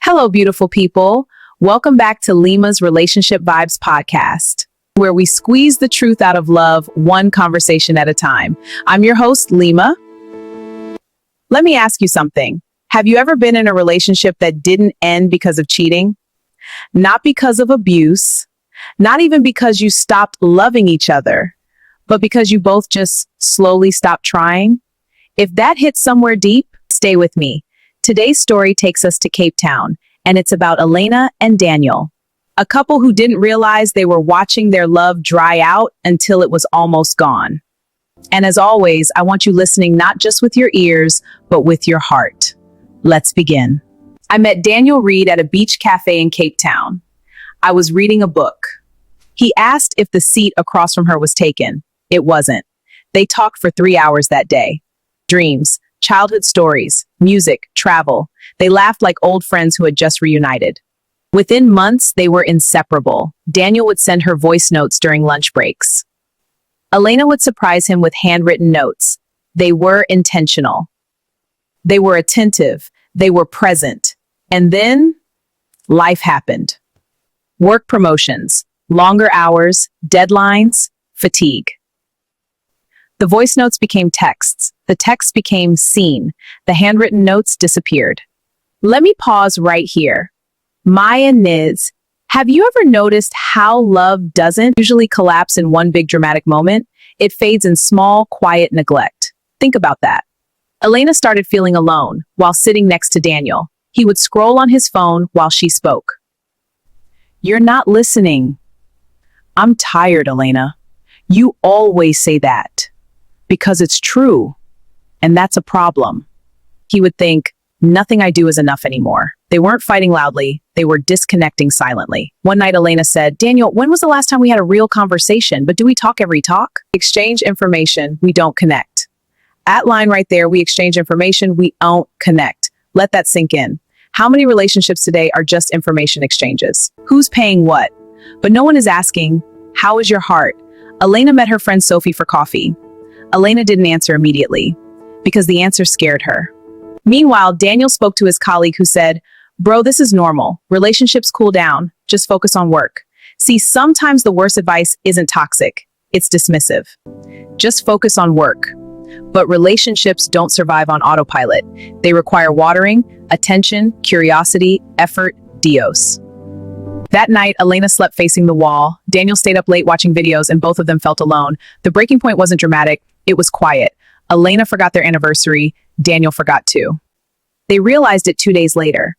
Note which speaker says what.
Speaker 1: Hello, beautiful people. Welcome back to Lima's Relationship Vibes podcast, where we squeeze the truth out of love one conversation at a time. I'm your host, Lima. Let me ask you something. Have you ever been in a relationship that didn't end because of cheating? Not because of abuse, not even because you stopped loving each other, but because you both just slowly stopped trying? If that hits somewhere deep, stay with me. Today's story takes us to Cape Town, and it's about Elena and Daniel, a couple who didn't realize they were watching their love dry out until it was almost gone. And as always, I want you listening not just with your ears, but with your heart. Let's begin. I met Daniel Reed at a beach cafe in Cape Town. I was reading a book. He asked if the seat across from her was taken. It wasn't. They talked for 3 hours that day. Dreams, childhood stories, music, travel. They laughed like old friends who had just reunited. Within months, they were inseparable. Daniel would send her voice notes during lunch breaks. Elena would surprise him with handwritten notes. They were intentional. They were attentive. They were present. And then, life happened. Work promotions, longer hours, deadlines, fatigue. The voice notes became texts. The texts became seen. The handwritten notes disappeared. Let me pause right here. Maya Niz, have you ever noticed how love doesn't usually collapse in one big dramatic moment? It fades in small, quiet neglect. Think about that. Elena started feeling alone while sitting next to Daniel. He would scroll on his phone while she spoke. You're not listening. I'm tired, Elena. You always say that. Because it's true. And that's a problem. He would think, nothing I do is enough anymore. They weren't fighting loudly. They were disconnecting silently. One night, Elena said, Daniel, when was the last time we had a real conversation? But do we talk every talk? Exchange information, we don't connect. At line right there, we exchange information, we don't connect. Let that sink in. How many relationships today are just information exchanges? Who's paying what? But no one is asking, how is your heart? Elena met her friend Sophie for coffee. Elena didn't answer immediately because the answer scared her. Meanwhile, Daniel spoke to his colleague who said, bro, this is normal. Relationships cool down. Just focus on work. See, sometimes the worst advice isn't toxic. It's dismissive. Just focus on work. But relationships don't survive on autopilot. They require watering, attention, curiosity, effort, Dios. That night, Elena slept facing the wall. Daniel stayed up late watching videos and both of them felt alone. The breaking point wasn't dramatic. It was quiet. Elena forgot their anniversary. Daniel forgot too. They realized it 2 days later.